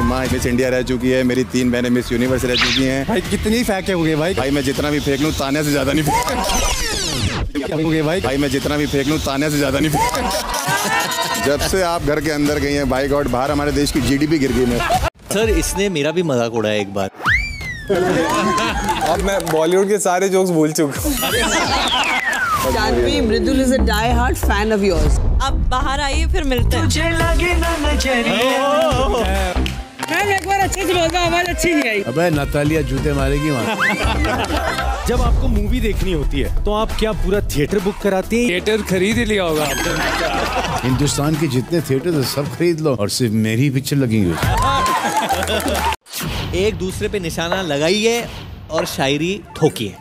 माँ miss India रह चुकी है, मेरी 3 बहनें मिस यूनिवर्स रह चुकी हैं। भाई कितनी फेंके हुए भाई मैं जितना भी फेंक लूँ तान्या से ज्यादा नहीं भाई मैं जितना भी फेंक लूँ तान्या से ज्यादा नहीं जब से आप घर के अंदर गई हैं, भाई गॉड, बाहर हमारे देश की जीडीपी गिर गई है। सर इसने मेरा भी मजाक उड़ाया एक बार। अब मैं बॉलीवुड के सारे जोक्स भूल चुका हूँ। जानवी मृदुल is a die-hard fan of yours. अब बाहर आइए फिर मिलते हैं। मैम एक बार अच्छे से बोलता, आवाज अच्छी नहीं आई। अबे नतालिया जूते मारेगी वहाँ। जब आपको मूवी देखनी होती है तो आप क्या पूरा थिएटर बुक कराती हैं? थिएटर खरीद ही लिया होगा। हिंदुस्तान के जितने थिएटर थे सब खरीद लो और सिर्फ मेरी ही पिक्चर लगेंगी। एक दूसरे पे निशाना लगाइए और शायरी ठोकिए।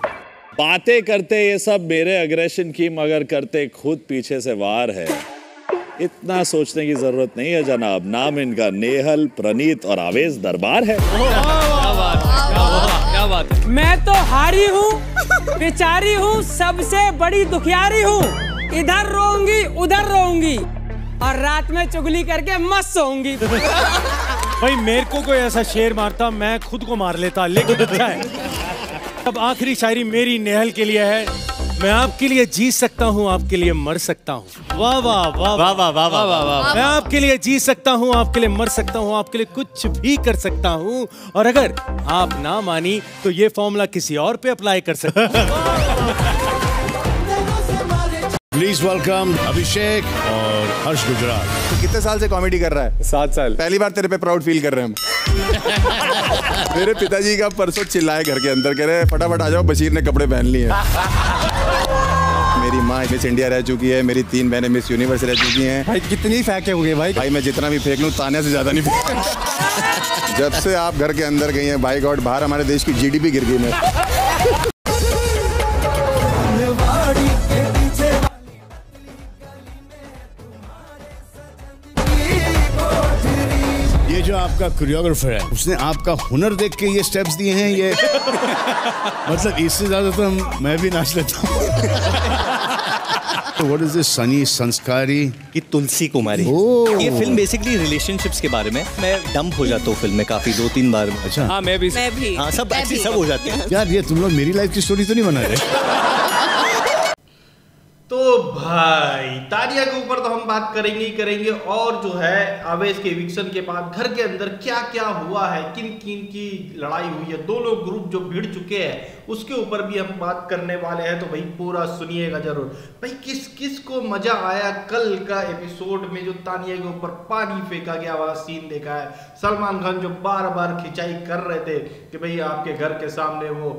बातें करते ये सब मेरे अग्रेशन की, मगर करते खुद पीछे से वार है। इतना सोचने की जरूरत नहीं है जनाब, नाम इनका नेहल, प्रणीत और आवेश दरबार है। क्या बात है। मैं तो हारी हूँ, बेचारी हूँ, सबसे बड़ी दुखियारी हूँ। इधर रोऊंगी उधर रोऊंगी और रात में चुगली करके मस्त सोऊंगी। भाई मेरे को कोई ऐसा शेर मारता मैं खुद को मार लेता, लेकिन अच्छा है। अब आखिरी शायरी मेरी नेहल के लिए है। मैं आपके लिए जी सकता हूँ, आपके लिए मर सकता हूँ। वाह वाह वाह वाह वाह वाह वाह वाह। मैं आपके लिए जी सकता हूँ, आपके लिए मर सकता हूँ, आपके लिए कुछ भी कर सकता हूँ। और अगर आप ना मानी तो ये फॉर्मूला किसी और पे अप्लाई कर सकते हैं। प्लीज वेलकम अभिषेक और हर्ष गुजराल। तो कितने साल से कॉमेडी कर रहा है? 7 साल। पहली बार तेरे पे प्राउड फील कर रहे हैं हम। मेरे पिताजी का परसों चिल्लाए घर के अंदर, कह रहे फटाफट आ जाओ, बशीर ने कपड़े पहन लिए। मेरी माँ मिस इंडिया रह चुकी है, मेरी 3 बहनें मिस यूनिवर्स रह चुकी हैं। भाई कितनी फेंके हुए भाई मैं जितना भी फेंक लूँ तान्या से ज्यादा नहीं जब से आप घर के अंदर गई हैं, भाई गॉड, बाहर हमारे देश की जीडीपी गिर गई है। ये जो आपका कोरियोग्राफर है उसने आपका हुनर देख के ये स्टेप्स दिए हैं। ये मतलब इससे ज्यादा तो मैं भी नाच लेता हूँ। What is this सनी संस्कारी की तुलसी कुमारी। ये फिल्म बेसिकली रिलेशनशिप्स के बारे में। मैं डंप हो जाता हूँ फिल्म में काफी 2-3 बार। अच्छा हाँ मैं भी। हाँ सब हो जाते हैं। यार ये तुम लोग मेरी लाइफ की स्टोरी तो नहीं बना रहे? तो भाई तानिया के ऊपर तो हम बात करेंगे ही करेंगे, और जो है आवेश के इविक्शन के बाद घर के अंदर क्या क्या हुआ है, किन किन की लड़ाई हुई है, 2 लोग ग्रुप जो भिड़ चुके हैं उसके ऊपर भी हम बात करने वाले हैं। तो भाई पूरा सुनिएगा जरूर। भाई किस किस को मजा आया कल का एपिसोड में जो तानिया के ऊपर पानी फेंका गया वाला सीन देखा है। सलमान खान जो बार बार खिंचाई कर रहे थे कि भाई आपके घर के सामने वो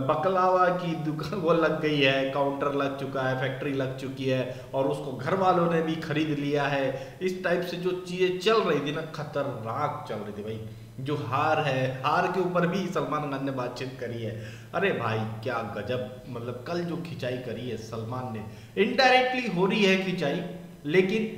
बकलावा की दुकान वो लग गई है, काउंटर लग चुका है, फैक्ट्री लग चुकी है और उसको घर वालों ने भी खरीद लिया है। इस टाइप से जो चीजें चल रही थी ना, खतरनाक चल रही थी भाई। जो हार है, हार के ऊपर भी सलमान खान ने बातचीत करी है। अरे भाई क्या गजब, मतलब कल जो खिंचाई करी है सलमान ने, इनडायरेक्टली हो रही है खिंचाई, लेकिन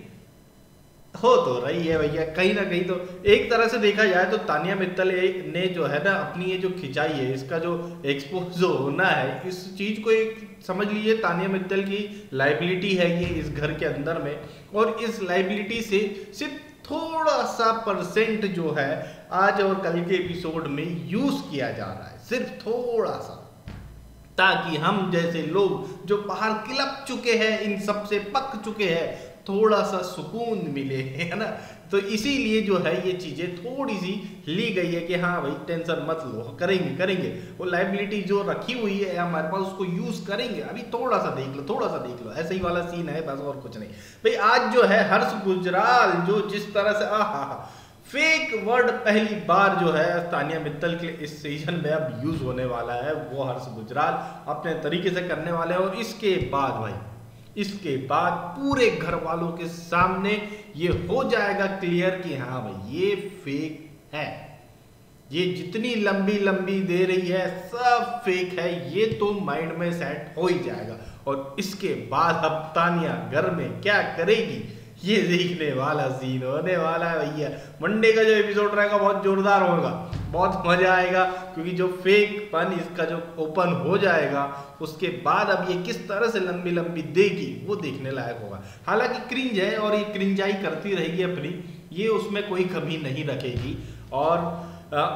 हो तो रही है भैया कहीं ना कहीं। तो एक तरह से देखा जाए तो तानिया मित्तल ने जो है ना अपनी ये जो खिंचाई है, इसका जो एक्सपोज जो होना है, इस चीज को एक समझ लीजिए तानिया मित्तल की लाइबिलिटी है ये इस घर के अंदर में, और इस लाइबिलिटी से सिर्फ थोड़ा सा % जो है आज और कल के एपिसोड में यूज किया जा रहा है, सिर्फ थोड़ा सा, ताकि हम जैसे लोग जो बाहर किलप चुके हैं, इन सब से पक चुके हैं, थोड़ा सा सुकून मिले, है ना। तो इसीलिए जो है ये चीजें थोड़ी सी ली गई है कि हाँ भाई टेंशन मत लो, करेंगे वो लाइबिलिटी जो रखी हुई है हमारे पास उसको यूज करेंगे। अभी थोड़ा सा देख लो, ऐसे ही वाला सीन है बस, और कुछ नहीं भाई। आज जो है हर्ष गुजराल जो जिस तरह से फेक वर्ड पहली बार जो है तानिया मित्तल के इस सीजन में अब यूज होने वाला है, वो हर्ष गुजराल अपने तरीके से करने वाले हैं। और इसके बाद भाई, इसके बाद पूरे घर वालों के सामने ये हो जाएगा क्लियर कि हाँ भाई ये फेक है, ये जितनी लंबी दे रही है सब फेक है, ये तो माइंड में सेट हो ही जाएगा। और इसके बाद अब तानिया घर में क्या करेगी, ये देखने वाला सीन होने वाला है भैया। मंडे का जो एपिसोड रहेगा बहुत जोरदार होगा, बहुत मजा आएगा, क्योंकि जो फेक पन इसका जो ओपन हो जाएगा उसके बाद अब ये किस तरह से लंबी देगी वो देखने लायक होगा। हालांकि क्रिंज है और ये क्रिंजाई करती रहेगी अपनी, ये उसमें कोई कमी नहीं रखेगी। और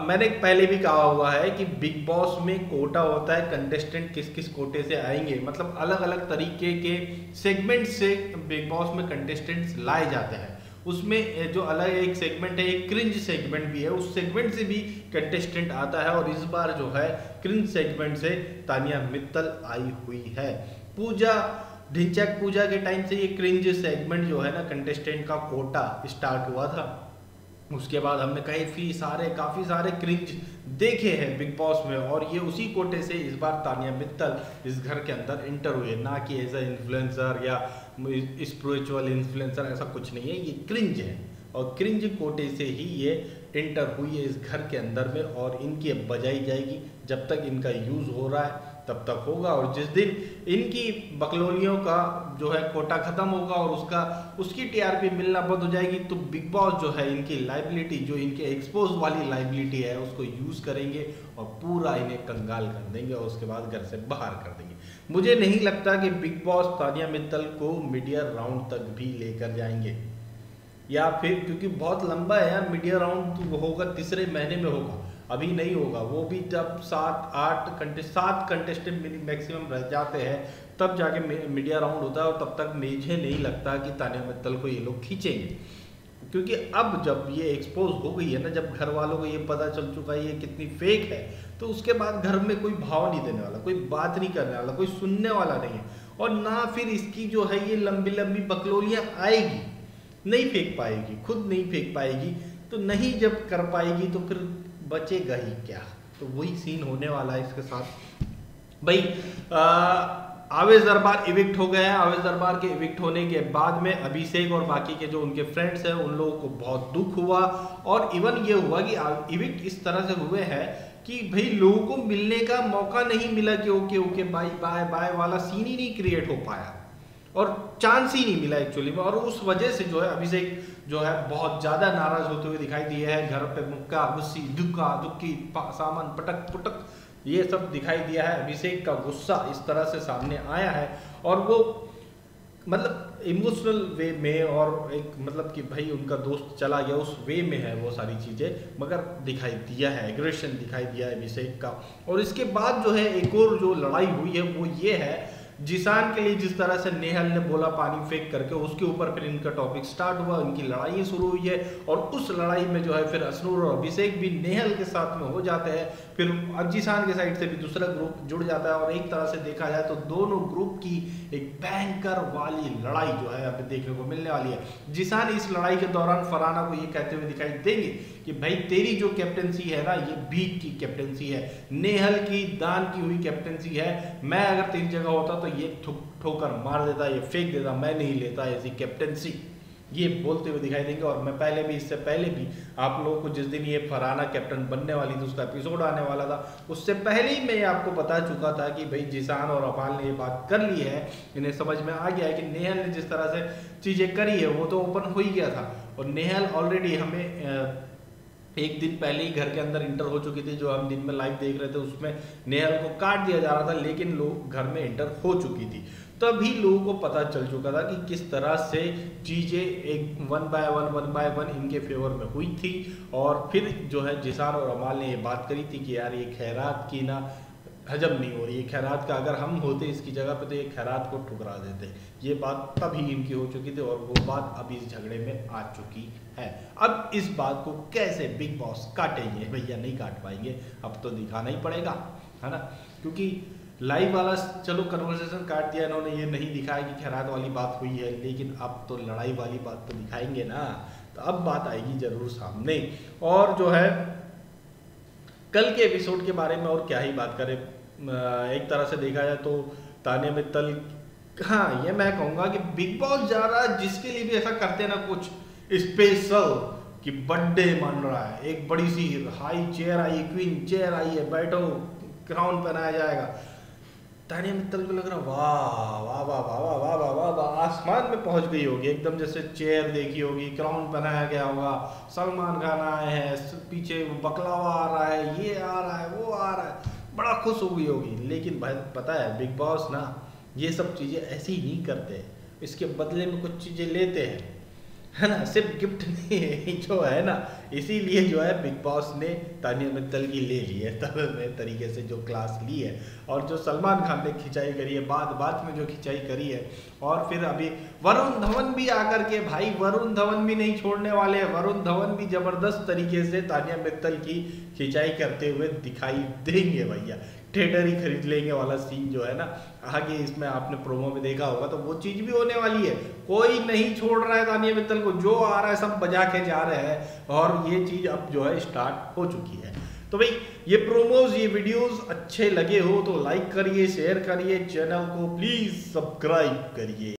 मैंने पहले भी कहा हुआ है कि बिग बॉस में कोटा होता है, कंटेस्टेंट किस किस कोटे से आएंगे, मतलब अलग अलग तरीके के सेगमेंट से बिग बॉस में कंटेस्टेंट्स लाए जाते हैं। उसमें जो अलग एक सेगमेंट है, एक क्रिंज सेगमेंट भी है, उस सेगमेंट से भी कंटेस्टेंट आता है। और इस बार जो है क्रिंज सेगमेंट से तानिया मित्तल आई हुई है। पूजा ढिंचैक पूजा के टाइम से ये क्रिंज सेगमेंट जो है ना, कंटेस्टेंट का कोटा स्टार्ट हुआ था। उसके बाद हमने काफ़ी सारे क्रिंज देखे हैं बिग बॉस में, और ये उसी कोटे से इस बार तानिया मित्तल इस घर के अंदर इंटर हुई है, ना कि एज अ इन्फ्लुएंसर या स्पिरिचुअल इन्फ्लुएंसर, ऐसा कुछ नहीं है, ये क्रिंज है। और क्रिंज कोटे से ही ये इंटर हुई है इस घर के अंदर में, और इनकी अब बजाई जाएगी। जब तक इनका यूज़ हो रहा है तब तक होगा, और जिस दिन इनकी बकलोलियों का जो है कोटा खत्म होगा और उसकी टीआरपी मिलना बंद हो जाएगी, तो बिग बॉस जो है इनकी लाइबिलिटी, जो इनके एक्सपोज वाली लाइबिलिटी है, उसको यूज़ करेंगे और पूरा इन्हें कंगाल कर देंगे और उसके बाद घर से बाहर कर देंगे। मुझे नहीं लगता कि बिग बॉस तानिया मित्तल को मीडिया राउंड तक भी लेकर जाएंगे, या फिर क्योंकि बहुत लंबा है यार, मीडिया राउंड तो होगा तीसरे महीने में होगा, अभी नहीं होगा। वो भी जब 7 कंटेस्टेंट मैक्सिमम रह जाते हैं तब जाके मीडिया राउंड होता है, और तब तक मुझे नहीं लगता कि तानिया मित्तल को ये लोग खींचेंगे। क्योंकि अब जब ये एक्सपोज हो गई है ना, जब घर वालों को ये पता चल चुका है ये कितनी फेक है, तो उसके बाद घर में कोई भाव नहीं देने वाला, कोई बात नहीं करने वाला, कोई सुनने वाला नहीं है। और ना फिर इसकी जो है ये लंबी लंबी बकलोलियाँ आएगी, नहीं फेंक पाएगी, खुद नहीं फेंक पाएगी, तो नहीं जब कर पाएगी तो फिर बचेगा ही क्या। तो वही सीन होने वाला है इसके साथ। भाई आवेश दरबार इविक्ट हो गए हैं। आवेश दरबार के इविक्ट होने के बाद में अभिषेक और बाकी के जो उनके फ्रेंड्स हैं उन लोगों को बहुत दुख हुआ, और इवन ये हुआ कि इविक्ट इस तरह से हुए हैं कि भाई लोगों को मिलने का मौका नहीं मिला कि okay okay bye bye bye वाला सीन ही नहीं क्रिएट हो पाया, और चांस ही नहीं मिला एक्चुअली में। और उस वजह से जो है अभिषेक जो है बहुत ज़्यादा नाराज होते हुए दिखाई दिए है। घर पे मुक्का गुस्सी धुक्का धुक्की सामान पटक पुटक ये सब दिखाई दिया है। अभिषेक का गुस्सा इस तरह से सामने आया है, और वो मतलब इमोशनल वे में, और एक मतलब कि भाई उनका दोस्त चला गया उस वे में है वो सारी चीज़ें, मगर दिखाई दिया है, एग्रेशन दिखाई दिया है अभिषेक का। और इसके बाद जो है एक और जो लड़ाई हुई है वो ये है, जिसान के लिए जिस तरह से नेहल ने बोला पानी फेंक करके, उसके ऊपर फिर इनका टॉपिक स्टार्ट हुआ, इनकी लड़ाई शुरू हुई है। और उस लड़ाई में जो है फिर असनूर और अभिषेक भी नेहल के साथ में हो जाते हैं, फिर अब जिसान के साइड से भी दूसरा ग्रुप जुड़ जाता है, और एक तरह से देखा जाए तो दोनों ग्रुप की एक भयंकर वाली लड़ाई जो है अब देखने को मिलने वाली है। जिसान इस लड़ाई के दौरान फरहाना को ये कहते हुए दिखाई देंगे कि भाई तेरी जो कैप्टनसी है ना, ये भीख की कैप्टनसी है, नेहल की दान की हुई कैप्टनसी है। मैं अगर तेरी जगह होता तो ये ठोकर मार देता, ये फेंक देता, मैं नहीं लेता ऐसी कैप्टनसी, ये बोलते हुए दिखाई देंगे। और मैं पहले भी, इससे पहले भी आप लोगों को जिस दिन ये फरहाना कैप्टन बनने वाली थी उसका एपिसोड आने वाला था, उससे पहले ही मैं आपको बता चुका था कि भाई जिसान और अपाल ने ये बात कर ली है, इन्हें समझ में आ गया है कि नेहल ने जिस तरह से चीज़ें करी है वो तो ओपन हो ही गया था। और नेहल ऑलरेडी हमें एक दिन पहले ही घर के अंदर इंटर हो चुकी थी, जो हम दिन में लाइव देख रहे थे उसमें नेहल को काट दिया जा रहा था, लेकिन लोग घर में इंटर हो चुकी थी। तभी लोगों को पता चल चुका था कि किस तरह से चीज़ें एक वन बाय वन इनके फेवर में हुई थी। और फिर जो है जिसान और अमाल ने ये बात करी थी कि यार ये खैरात की ना हजम नहीं हो रही है, खैरात का अगर हम होते इसकी जगह पे तो ये खैरात को ठुकरा देते। ये बात तभी इनकी हो चुकी थी, और वो बात अभी इस झगड़े में आ चुकी है। अब इस बात को कैसे बिग बॉस काटेंगे भैया, नहीं काट पाएंगे, अब तो दिखाना ही पड़ेगा, है ना। क्योंकि लाइव वाला चलो कन्वर्सेशन काट दिया इन्होंने, ये नहीं दिखाया कि खैरात वाली बात हुई है, लेकिन अब तो लड़ाई वाली बात तो दिखाएंगे ना, तो अब बात आएगी जरूर सामने। और जो है कल के एपिसोड के बारे में और क्या ही बात करें, एक तरह से देखा जाए तो तानिया मित्तल, हाँ ये मैं कहूँगा कि बिग बॉस जा रहा है जिसके लिए भी ऐसा करते ना कुछ स्पेशल, कि बर्थडे मन रहा है, एक बड़ी सी हाई चेयर आई, क्वीन चेयर आई है, बैठो क्राउन पहनाया जाएगा। तानिया मित्तल को लग रहा वाह वाह वाह वाह वाह वाह वाह वाह वाह, आसमान में पहुंच गई होगी एकदम, जैसे चेयर देखी होगी, क्राउन पहनाया गया होगा, सलमान खान आए हैं, पीछे बकलावा आ रहा है, ये आ रहा है, वो आ रहा है, बड़ा खुश हो गई होगी। लेकिन भाई पता है बिग बॉस ना ये सब चीज़ें ऐसी ही नहीं करते, इसके बदले में कुछ चीज़ें लेते हैं, है ना, सिर्फ गिफ्ट नहीं जो है ना, इसीलिए जो है बिग बॉस ने तानिया मित्तल की ले ली है तरीके से जो क्लास ली है, और जो सलमान खान ने खिंचाई करी है बाद में जो खिंचाई करी है, और फिर अभी वरुण धवन भी आकर के, भाई वरुण धवन भी नहीं छोड़ने वाले हैं, वरुण धवन भी जबरदस्त तरीके से तानिया मित्तल की खिंचाई करते हुए दिखाई देंगे भैया। थिएटर ही खरीद लेंगे वाला सीन जो है ना आगे इसमें आपने प्रोमो में देखा होगा, तो वो चीज भी होने वाली है। कोई नहीं छोड़ रहा है तानिया मित्तल को, जो आ रहा है सब बजा के जा रहे हैं, और ये चीज अब जो है स्टार्ट हो चुकी है। तो भाई ये प्रोमोज, ये वीडियोस अच्छे लगे हो तो लाइक करिए, शेयर करिए, चैनल को प्लीज सब्सक्राइब करिए।